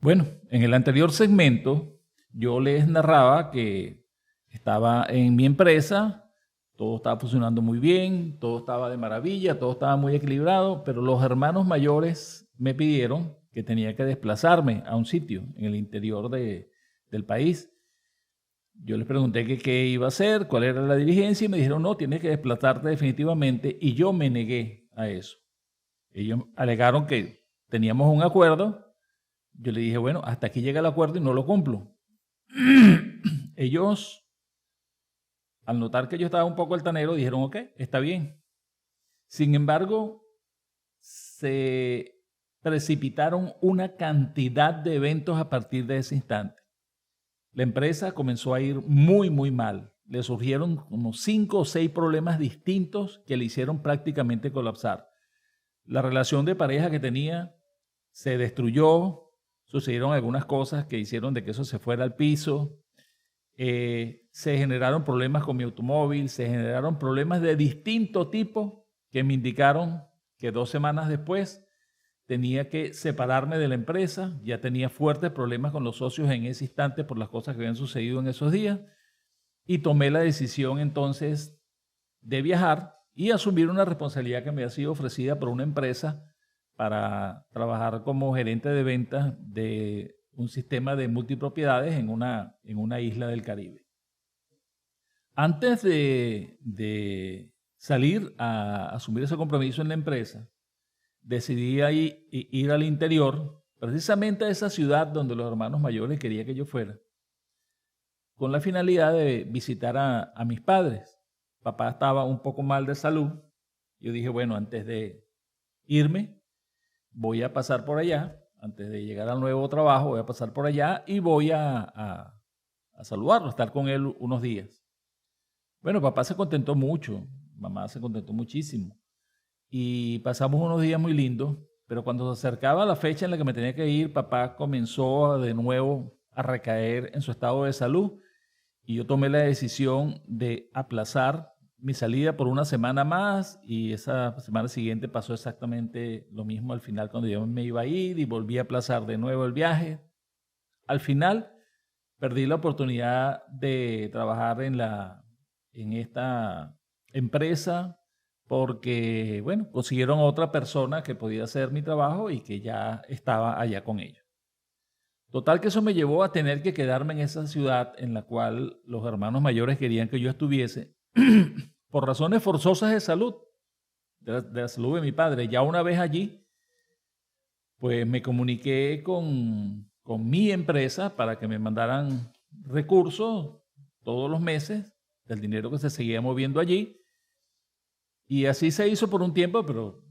Bueno, en el anterior segmento yo les narraba que estaba en mi empresa, todo estaba funcionando muy bien, todo estaba de maravilla, todo estaba muy equilibrado, pero los hermanos mayores me pidieron que tenía que desplazarme a un sitio en el interior del país. Yo les pregunté que qué iba a hacer, cuál era la diligencia y me dijeron, no, tienes que desplazarte definitivamente y yo me negué a eso. Ellos alegaron que teníamos un acuerdo. Yo le dije, bueno, hasta aquí llega el acuerdo y no lo cumplo. Ellos, al notar que yo estaba un poco altanero, dijeron, ok, está bien. Sin embargo, se precipitaron una cantidad de eventos a partir de ese instante. La empresa comenzó a ir muy, muy mal. Le surgieron como 5 o 6 problemas distintos que le hicieron prácticamente colapsar. La relación de pareja que tenía se destruyó, sucedieron algunas cosas que hicieron de que eso se fuera al piso, se generaron problemas con mi automóvil, se generaron problemas de distinto tipo que me indicaron que 2 semanas después tenía que separarme de la empresa, ya tenía fuertes problemas con los socios en ese instante por las cosas que habían sucedido en esos días y tomé la decisión entonces de viajar y asumir una responsabilidad que me ha sido ofrecida por una empresa para trabajar como gerente de ventas de un sistema de multipropiedades en una isla del Caribe. Antes de salir a asumir ese compromiso en la empresa, decidí ir al interior, precisamente a esa ciudad donde los hermanos mayores querían que yo fuera, con la finalidad de visitar a mis padres. Papá estaba un poco mal de salud. Yo dije, bueno, antes de irme, voy a pasar por allá, antes de llegar al nuevo trabajo, voy a pasar por allá y voy a saludarlo, a estar con él unos días. Bueno, papá se contentó mucho, mamá se contentó muchísimo y pasamos unos días muy lindos, pero cuando se acercaba la fecha en la que me tenía que ir, papá comenzó de nuevo a recaer en su estado de salud y yo tomé la decisión de aplazar mi salida por una semana más y esa semana siguiente pasó exactamente lo mismo al final cuando yo me iba a ir y volví a aplazar de nuevo el viaje. Al final perdí la oportunidad de trabajar en esta empresa porque, bueno, consiguieron otra persona que podía hacer mi trabajo y que ya estaba allá con ellos. Total que eso me llevó a tener que quedarme en esa ciudad en la cual los hermanos mayores querían que yo estuviese por razones forzosas de salud, de la salud de mi padre. Ya una vez allí, pues me comuniqué con mi empresa para que me mandaran recursos todos los meses del dinero que se seguía moviendo allí. Y así se hizo por un tiempo, pero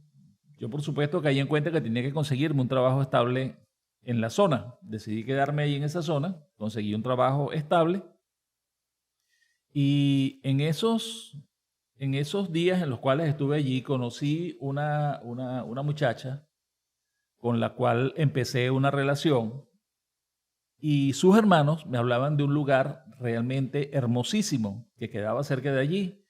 yo por supuesto caí en cuenta que tenía que conseguirme un trabajo estable en la zona. Decidí quedarme ahí en esa zona, conseguí un trabajo estable y en esos días en los cuales estuve allí conocí una muchacha con la cual empecé una relación y sus hermanos me hablaban de un lugar realmente hermosísimo que quedaba cerca de allí.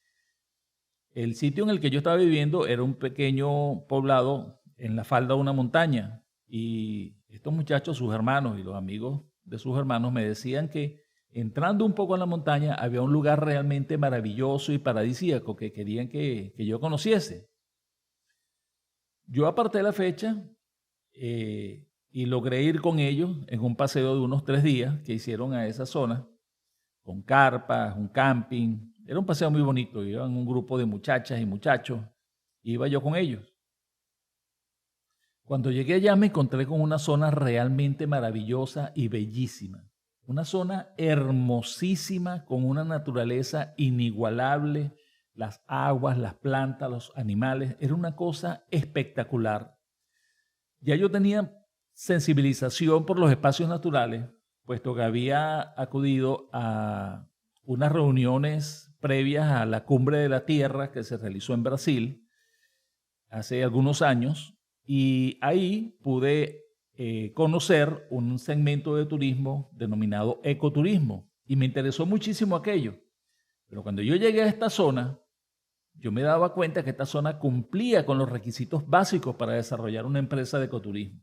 El sitio en el que yo estaba viviendo era un pequeño poblado en la falda de una montaña y estos muchachos, sus hermanos y los amigos de sus hermanos me decían que entrando un poco en la montaña había un lugar realmente maravilloso y paradisíaco que querían que yo conociese. Yo aparté la fecha y logré ir con ellos en un paseo de unos 3 días que hicieron a esa zona, con carpas, un camping. Era un paseo muy bonito, iban un grupo de muchachas y muchachos, iba yo con ellos. Cuando llegué allá me encontré con una zona realmente maravillosa y bellísima. Una zona hermosísima con una naturaleza inigualable, las aguas, las plantas, los animales. Era una cosa espectacular. Ya yo tenía sensibilización por los espacios naturales, puesto que había acudido a unas reuniones previas a la Cumbre de la Tierra que se realizó en Brasil hace algunos años y ahí pude conocer un segmento de turismo denominado ecoturismo y me interesó muchísimo aquello. Pero cuando yo llegué a esta zona, yo me daba cuenta que esta zona cumplía con los requisitos básicos para desarrollar una empresa de ecoturismo.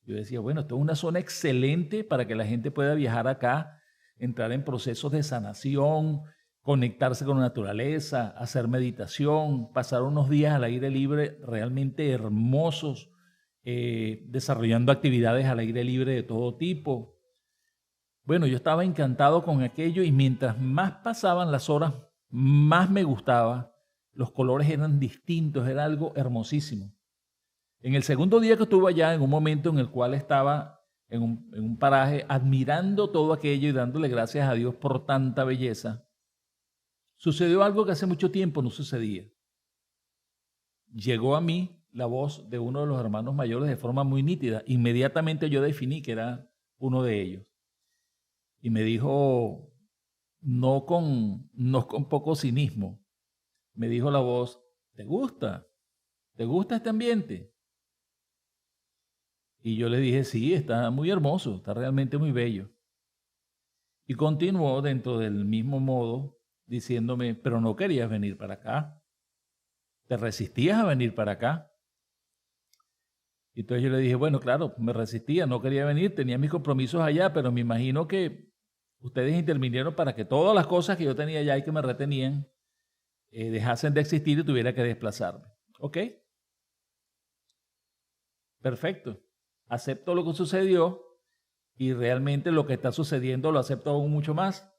Yo decía, bueno, esto es una zona excelente para que la gente pueda viajar acá, entrar en procesos de sanación, conectarse con la naturaleza, hacer meditación, pasar unos días al aire libre realmente hermosos, desarrollando actividades al aire libre de todo tipo. Bueno, yo estaba encantado con aquello y mientras más pasaban las horas, más me gustaba. Los colores eran distintos, era algo hermosísimo. En el segundo día que estuve allá, en un momento en el cual estaba en un paraje admirando todo aquello y dándole gracias a Dios por tanta belleza, sucedió algo que hace mucho tiempo no sucedía. Llegó a mí la voz de uno de los hermanos mayores de forma muy nítida. Inmediatamente yo definí que era uno de ellos. Y me dijo, no con poco cinismo, me dijo la voz, ¿te gusta? ¿Te gusta este ambiente? Y yo le dije, sí, está muy hermoso, está realmente muy bello. Y continuó dentro del mismo modo, diciéndome, pero no querías venir para acá, te resistías a venir para acá. Y entonces yo le dije, bueno, claro, me resistía, no quería venir, tenía mis compromisos allá, pero me imagino que ustedes intervinieron para que todas las cosas que yo tenía allá y que me retenían dejasen de existir y tuviera que desplazarme. ¿Ok? Perfecto. Acepto lo que sucedió y realmente lo que está sucediendo lo acepto aún mucho más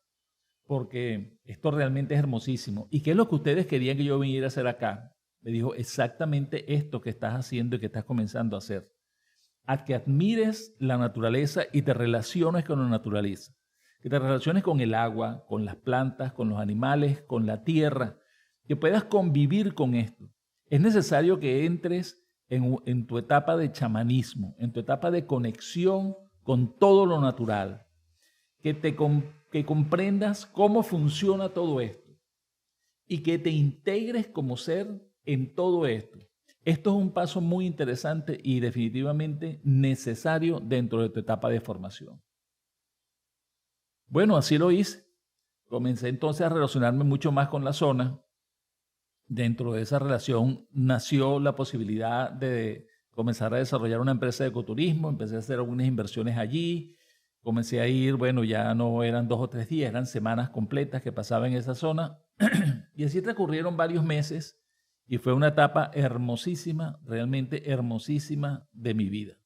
porque esto realmente es hermosísimo. ¿Y qué es lo que ustedes querían que yo viniera a hacer acá? Me dijo exactamente esto que estás haciendo y que estás comenzando a hacer. A que admires la naturaleza y te relaciones con la naturaleza. Que te relaciones con el agua, con las plantas, con los animales, con la tierra. Que puedas convivir con esto. Es necesario que entres en tu etapa de chamanismo, en tu etapa de conexión con todo lo natural. Que comprendas cómo funciona todo esto y que te integres como ser en todo esto. Esto es un paso muy interesante y definitivamente necesario dentro de tu etapa de formación. Bueno, así lo hice. Comencé entonces a relacionarme mucho más con la zona. Dentro de esa relación nació la posibilidad de comenzar a desarrollar una empresa de ecoturismo. Empecé a hacer algunas inversiones allí. Comencé a ir, bueno, ya no eran 2 o 3 días, eran semanas completas que pasaba en esa zona. Y así transcurrieron varios meses y fue una etapa hermosísima, realmente hermosísima de mi vida,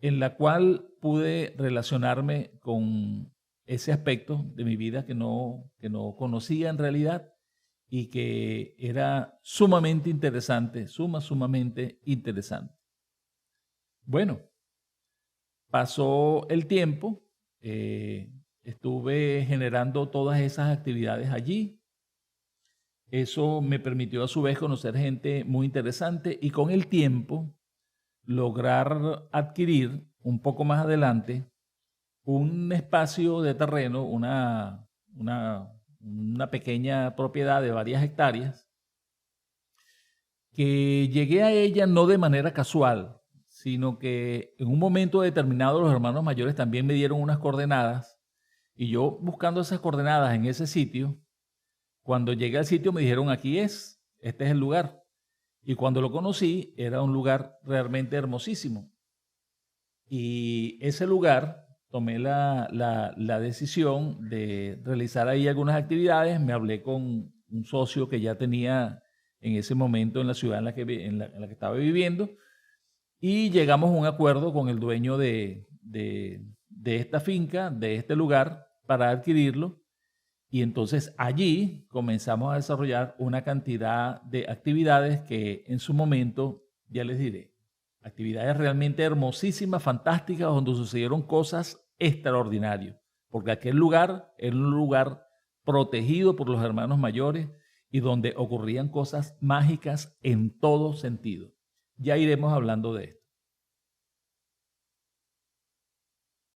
en la cual pude relacionarme con ese aspecto de mi vida que no conocía en realidad y que era sumamente interesante, sumamente interesante. Bueno, pasó el tiempo, estuve generando todas esas actividades allí. Eso me permitió a su vez conocer gente muy interesante y con el tiempo lograr adquirir un poco más adelante un espacio de terreno, una pequeña propiedad de varias hectáreas, que llegué a ella no de manera casual, sino que en un momento determinado los hermanos mayores también me dieron unas coordenadas y yo buscando esas coordenadas en ese sitio, cuando llegué al sitio me dijeron este es el lugar. Y cuando lo conocí era un lugar realmente hermosísimo. Y ese lugar tomé la decisión de realizar ahí algunas actividades. Me hablé con un socio que ya tenía en ese momento en la ciudad en la que estaba viviendo y llegamos a un acuerdo con el dueño de esta finca, de este lugar, para adquirirlo. Y entonces allí comenzamos a desarrollar una cantidad de actividades que en su momento, ya les diré, actividades realmente hermosísimas, fantásticas, donde sucedieron cosas extraordinarias, porque aquel lugar era un lugar protegido por los hermanos mayores y donde ocurrían cosas mágicas en todo sentido. Ya iremos hablando de esto.